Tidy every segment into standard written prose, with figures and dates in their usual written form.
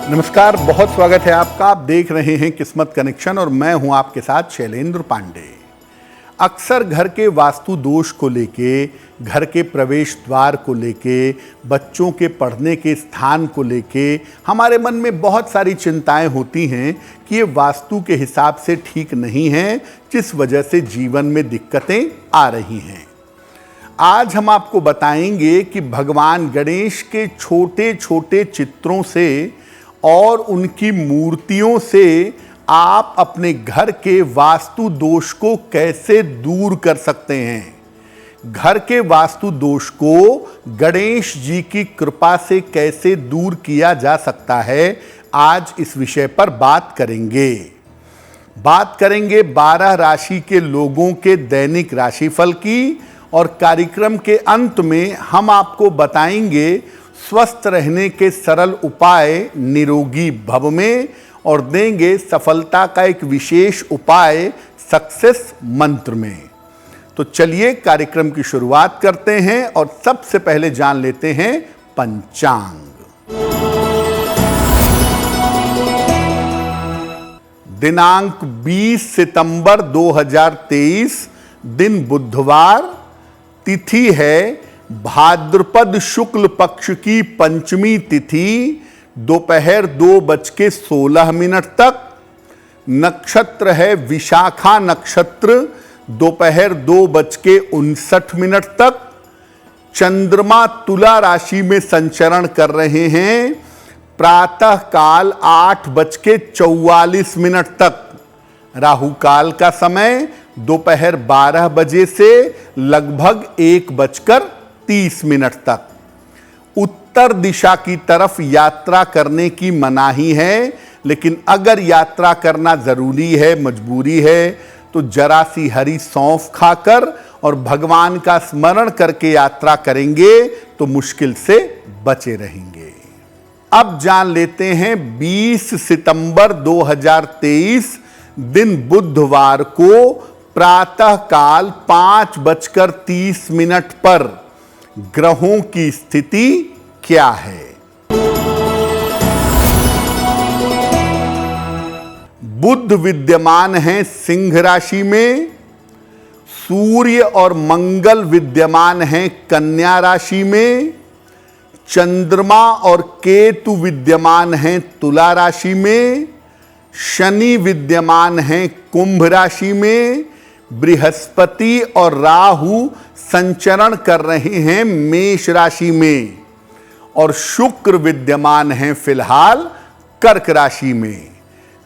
नमस्कार, बहुत स्वागत है आपका। आप देख रहे हैं किस्मत कनेक्शन और मैं हूं आपके साथ शैलेंद्र पांडे। अक्सर घर के वास्तु दोष को लेके, घर के प्रवेश द्वार को लेके, बच्चों के पढ़ने के स्थान को लेके हमारे मन में बहुत सारी चिंताएं होती हैं कि ये वास्तु के हिसाब से ठीक नहीं है, जिस वजह से जीवन में दिक्कतें आ रही हैं। आज हम आपको बताएंगे कि भगवान गणेश के छोटे छोटे चित्रों से और उनकी मूर्तियों से आप अपने घर के वास्तु दोष को कैसे दूर कर सकते हैं। घर के वास्तु दोष को गणेश जी की कृपा से कैसे दूर किया जा सकता है, आज इस विषय पर बात करेंगे। 12 राशि के लोगों के दैनिक राशिफल की और कार्यक्रम के अंत में हम आपको बताएंगे स्वस्थ रहने के सरल उपाय निरोगी भव में और देंगे सफलता का एक विशेष उपाय सक्सेस मंत्र में। तो चलिए कार्यक्रम की शुरुआत करते हैं और सबसे पहले जान लेते हैं पंचांग। दिनांक 20 सितंबर 2023, दिन बुधवार, तिथि है भाद्रपद शुक्ल पक्ष की पंचमी तिथि, दोपहर 2:16 तक। नक्षत्र है विशाखा नक्षत्र, दोपहर 2:59 तक। चंद्रमा तुला राशि में संचरण कर रहे हैं, प्रातः काल 8:44 तक। राहु काल का समय दोपहर 12 बजे से लगभग 1:30 तक। उत्तर दिशा की तरफ यात्रा करने की मनाही है, लेकिन अगर यात्रा करना जरूरी है, मजबूरी है, तो जरा सी हरी सौंफ खाकर और भगवान का स्मरण करके यात्रा करेंगे तो मुश्किल से बचे रहेंगे। अब जान लेते हैं 20 सितंबर 2023, दिन बुधवार को प्रातः काल 5:30 पर ग्रहों की स्थिति क्या है। बुध विद्यमान है सिंह राशि में, सूर्य और मंगल विद्यमान हैं कन्या राशि में, चंद्रमा और केतु विद्यमान हैं तुला राशि में, शनि विद्यमान हैं कुंभ राशि में, बृहस्पति और राहु संचरण कर रहे हैं मेष राशि में और शुक्र विद्यमान हैं फिलहाल कर्क राशि में।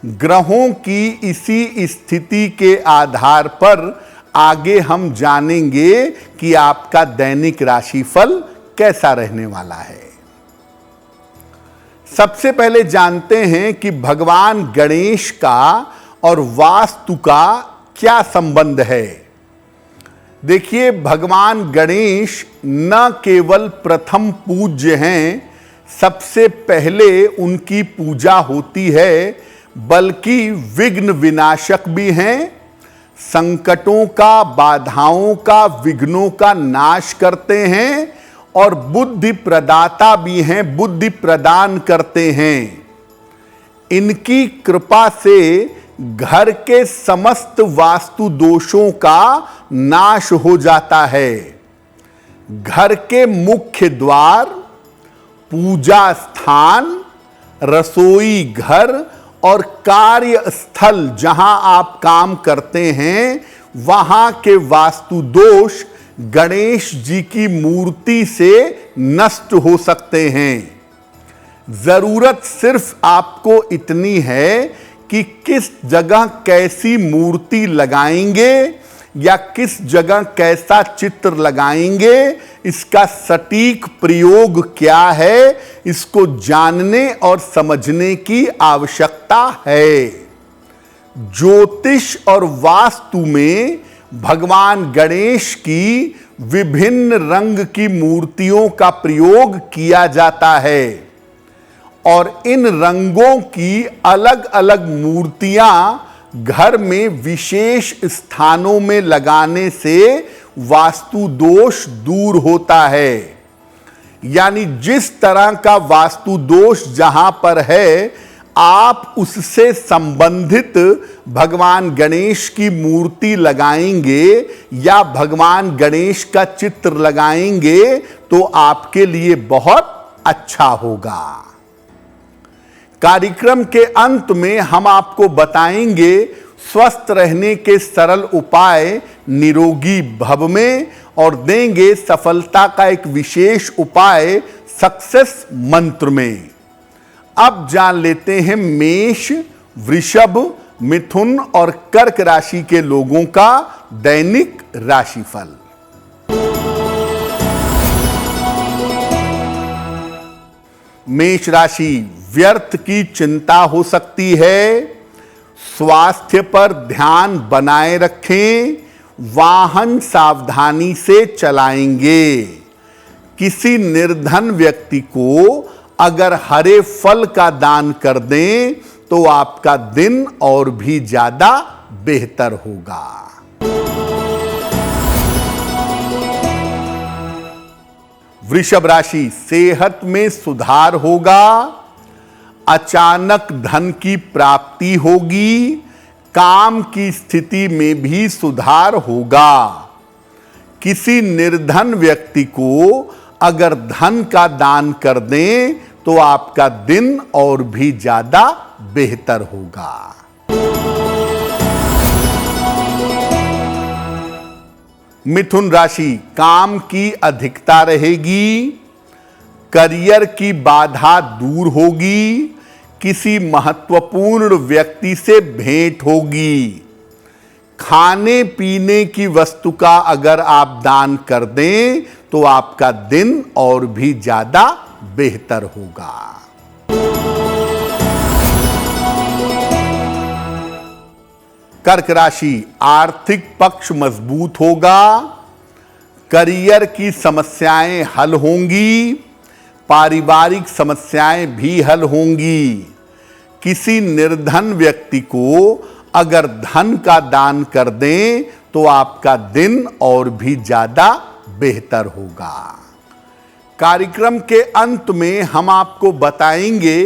ग्रहों की इसी स्थिति के आधार पर आगे हम जानेंगे कि आपका दैनिक राशिफल कैसा रहने वाला है। सबसे पहले जानते हैं कि भगवान गणेश का और वास्तु का क्या संबंध है। देखिए, भगवान गणेश न केवल प्रथम पूज्य हैं, सबसे पहले उनकी पूजा होती है, बल्कि विघ्न विनाशक भी हैं। संकटों का, बाधाओं का, विघ्नों का नाश करते हैं और बुद्धि प्रदाता भी हैं, बुद्धि प्रदान करते हैं। इनकी कृपा से घर के समस्त वास्तु दोषों का नाश हो जाता है। घर के मुख्य द्वार, पूजा स्थान, रसोई घर और कार्यस्थल जहां आप काम करते हैं, वहां के वास्तु दोष गणेश जी की मूर्ति से नष्ट हो सकते हैं। जरूरत सिर्फ आपको इतनी है कि किस जगह कैसी मूर्ति लगाएंगे या किस जगह कैसा चित्र लगाएंगे, इसका सटीक प्रयोग क्या है, इसको जानने और समझने की आवश्यकता है। ज्योतिष और वास्तु में भगवान गणेश की विभिन्न रंग की मूर्तियों का प्रयोग किया जाता है और इन रंगों की अलग अलग मूर्तियां घर में विशेष स्थानों में लगाने से वास्तु दोष दूर होता है। यानी जिस तरह का वास्तु दोष जहां पर है, आप उससे संबंधित भगवान गणेश की मूर्ति लगाएंगे या भगवान गणेश का चित्र लगाएंगे तो आपके लिए बहुत अच्छा होगा। कार्यक्रम के अंत में हम आपको बताएंगे स्वस्थ रहने के सरल उपाय निरोगी भव में, और देंगे सफलता का एक विशेष उपाय सक्सेस मंत्र में। अब जान लेते हैं मेष, वृषभ, मिथुन और कर्क राशि के लोगों का दैनिक राशिफल। मेष राशि, व्यर्थ की चिंता हो सकती है, स्वास्थ्य पर ध्यान बनाए रखें, वाहन सावधानी से चलाएंगे। किसी निर्धन व्यक्ति को अगर हरे फल का दान कर दें तो आपका दिन और भी ज्यादा बेहतर होगा। वृषभ राशि, सेहत में सुधार होगा, अचानक धन की प्राप्ति होगी, काम की स्थिति में भी सुधार होगा। किसी निर्धन व्यक्ति को अगर धन का दान कर दें तो आपका दिन और भी ज्यादा बेहतर होगा। मिथुन राशि, काम की अधिकता रहेगी, करियर की बाधा दूर होगी, किसी महत्वपूर्ण व्यक्ति से भेंट होगी। खाने पीने की वस्तु का अगर आप दान कर दें तो आपका दिन और भी ज्यादा बेहतर होगा। कर्क राशि, आर्थिक पक्ष मजबूत होगा, करियर की समस्याएं हल होंगी, पारिवारिक समस्याएं भी हल होंगी। किसी निर्धन व्यक्ति को अगर धन का दान कर दें तो आपका दिन और भी ज्यादा बेहतर होगा। कार्यक्रम के अंत में हम आपको बताएंगे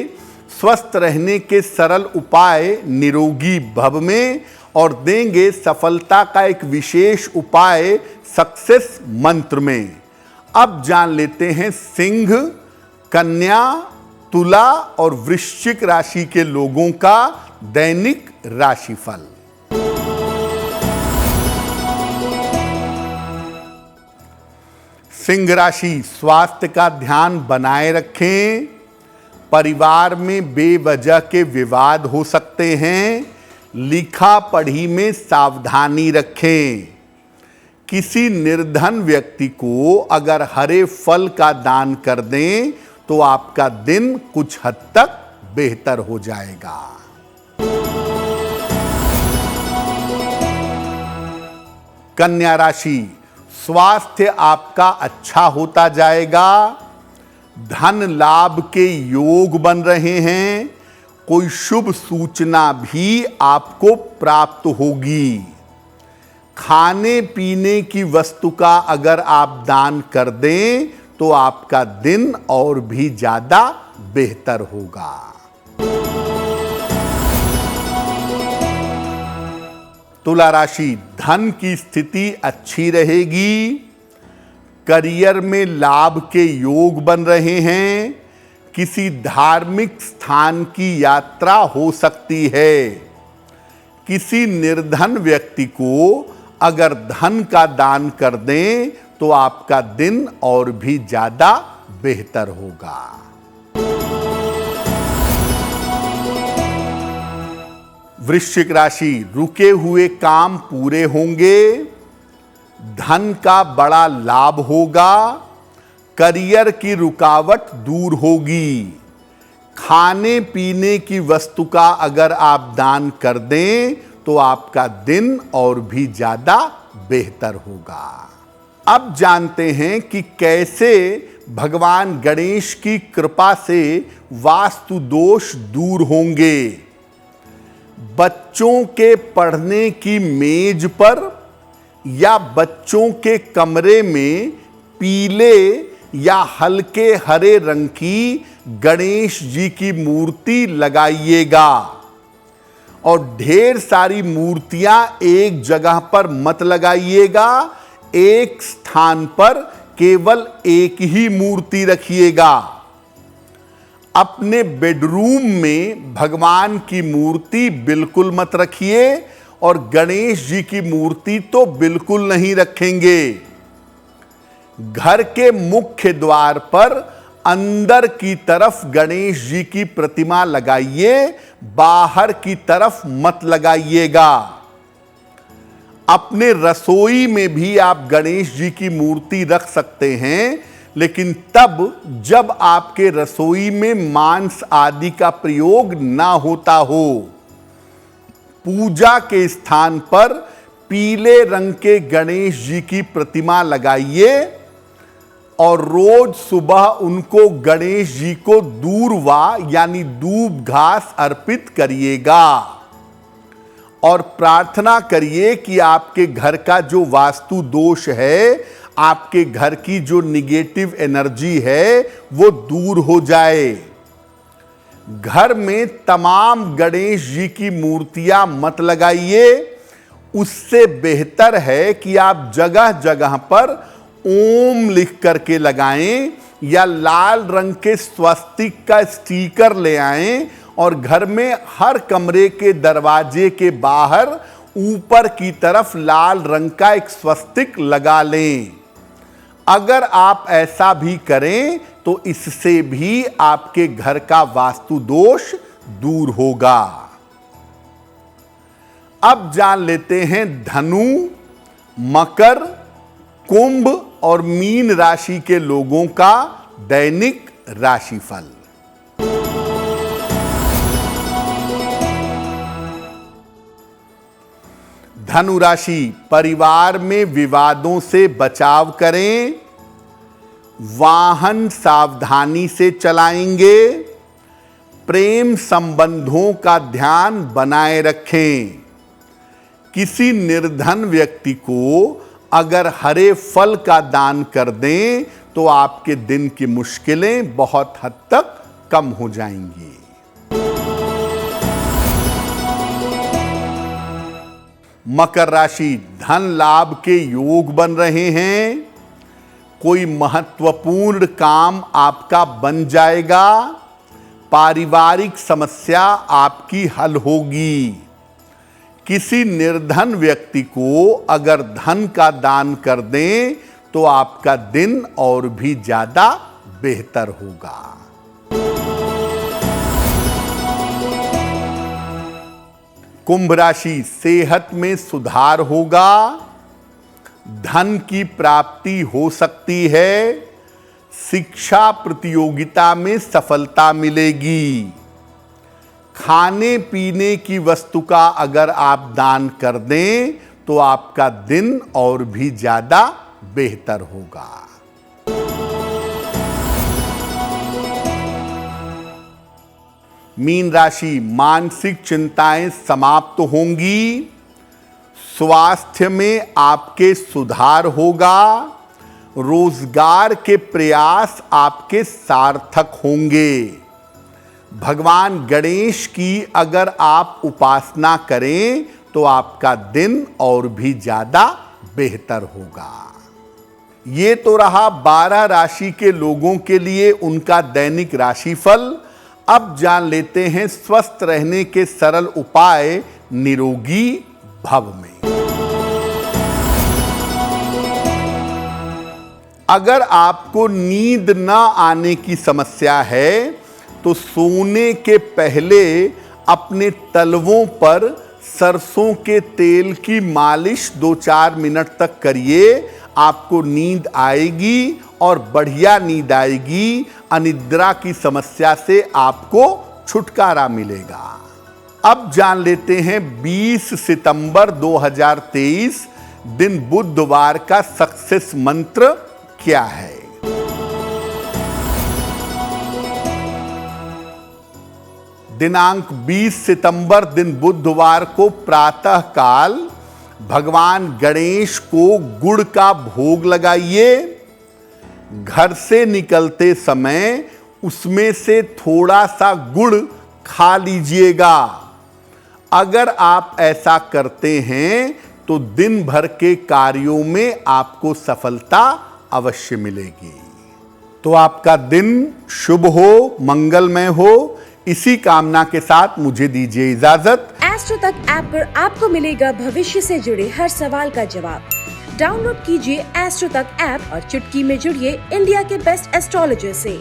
स्वस्थ रहने के सरल उपाय निरोगी भव में, और देंगे सफलता का एक विशेष उपाय सक्सेस मंत्र में। अब जान लेते हैं सिंह, कन्या, तुला और वृश्चिक राशि के लोगों का दैनिक राशिफल। सिंह राशि, स्वास्थ्य का ध्यान बनाए रखें, परिवार में बेवजह के विवाद हो सकते हैं, लिखा पढ़ी में सावधानी रखें। किसी निर्धन व्यक्ति को अगर हरे फल का दान कर दें तो आपका दिन कुछ हद तक बेहतर हो जाएगा। कन्या राशि, स्वास्थ्य आपका अच्छा होता जाएगा, धन लाभ के योग बन रहे हैं, कोई शुभ सूचना भी आपको प्राप्त होगी। खाने पीने की वस्तु का अगर आप दान कर दें तो आपका दिन और भी ज्यादा बेहतर होगा। तुला राशि, धन की स्थिति अच्छी रहेगी, करियर में लाभ के योग बन रहे हैं, किसी धार्मिक स्थान की यात्रा हो सकती है। किसी निर्धन व्यक्ति को अगर धन का दान कर दें तो आपका दिन और भी ज्यादा बेहतर होगा। वृश्चिक राशि, रुके हुए काम पूरे होंगे, धन का बड़ा लाभ होगा, करियर की रुकावट दूर होगी। खाने पीने की वस्तु का अगर आप दान कर दें तो आपका दिन और भी ज्यादा बेहतर होगा। अब जानते हैं कि कैसे भगवान गणेश की कृपा से वास्तु दोष दूर होंगे। बच्चों के पढ़ने की मेज पर या बच्चों के कमरे में पीले या हल्के हरे रंग की गणेश जी की मूर्ति लगाइएगा। और ढेर सारी मूर्तियां एक जगह पर मत लगाइएगा, एक स्थान पर केवल एक ही मूर्ति रखिएगा। अपने बेडरूम में भगवान की मूर्ति बिल्कुल मत रखिए और गणेश जी की मूर्ति तो बिल्कुल नहीं रखेंगे। घर के मुख्य द्वार पर अंदर की तरफ गणेश जी की प्रतिमा लगाइए, बाहर की तरफ मत लगाइएगा। अपने रसोई में भी आप गणेश जी की मूर्ति रख सकते हैं, लेकिन तब जब आपके रसोई में मांस आदि का प्रयोग ना होता हो। पूजा के स्थान पर पीले रंग के गणेश जी की प्रतिमा लगाइए और रोज सुबह उनको गणेश जी को दूर्वा यानी दूब घास अर्पित करिएगा और प्रार्थना करिए कि आपके घर का जो वास्तु दोष है, आपके घर की जो निगेटिव एनर्जी है, वो दूर हो जाए। घर में तमाम गणेश जी की मूर्तियां मत लगाइए। उससे बेहतर है कि आप जगह जगह पर ओम लिख करके लगाएं या लाल रंग के स्वस्तिक का स्टिकर ले आएं और घर में हर कमरे के दरवाजे के बाहर ऊपर की तरफ लाल रंग का एक स्वस्तिक लगा लें। अगर आप ऐसा भी करें तो इससे भी आपके घर का वास्तु दोष दूर होगा। अब जान लेते हैं धनु, मकर, कुंभ और मीन राशि के लोगों का दैनिक राशिफल। धनु राशि, परिवार में विवादों से बचाव करें, वाहन सावधानी से चलाएंगे, प्रेम संबंधों का ध्यान बनाए रखें। किसी निर्धन व्यक्ति को अगर हरे फल का दान कर दें तो आपके दिन की मुश्किलें बहुत हद तक कम हो जाएंगी। मकर राशि, धन लाभ के योग बन रहे हैं। कोई महत्वपूर्ण काम आपका बन जाएगा। पारिवारिक समस्या आपकी हल होगी। किसी निर्धन व्यक्ति को अगर धन का दान कर दें तो आपका दिन और भी ज्यादा बेहतर होगा। कुंभ राशि, सेहत में सुधार होगा, धन की प्राप्ति हो सकती है, शिक्षा प्रतियोगिता में सफलता मिलेगी। खाने पीने की वस्तु का अगर आप दान कर दें तो आपका दिन और भी ज्यादा बेहतर होगा। मीन राशि, मानसिक चिंताएं समाप्त होंगी, स्वास्थ्य में आपके सुधार होगा, रोजगार के प्रयास आपके सार्थक होंगे। भगवान गणेश की अगर आप उपासना करें तो आपका दिन और भी ज्यादा बेहतर होगा। ये तो रहा 12 राशि के लोगों के लिए उनका दैनिक राशिफल। अब जान लेते हैं स्वस्थ रहने के सरल उपाय निरोगी भव में। अगर आपको नींद न आने की समस्या है तो सोने के पहले अपने तलवों पर सरसों के तेल की मालिश 2-4 मिनट तक करिए। आपको नींद आएगी और बढ़िया नींद आएगी। अनिद्रा की समस्या से आपको छुटकारा मिलेगा। अब जान लेते हैं 20 सितंबर 2023 दिन बुधवार का सक्सेस मंत्र क्या है। दिनांक 20 सितंबर दिन बुधवार को प्रातः काल भगवान गणेश को गुड़ का भोग लगाइए। घर से निकलते समय उसमें से थोड़ा सा गुड़ खा लीजिएगा। अगर आप ऐसा करते हैं तो दिन भर के कार्यों में आपको सफलता अवश्य मिलेगी। तो आपका दिन शुभ हो, मंगलमय हो, इसी कामना के साथ मुझे दीजिए इजाजत। एस्ट्रो तक ऐप पर आपको मिलेगा भविष्य से जुड़े हर सवाल का जवाब। डाउनलोड कीजिए एस्ट्रो तक ऐप और चुटकी में जुड़िए इंडिया के बेस्ट एस्ट्रोलॉजर से।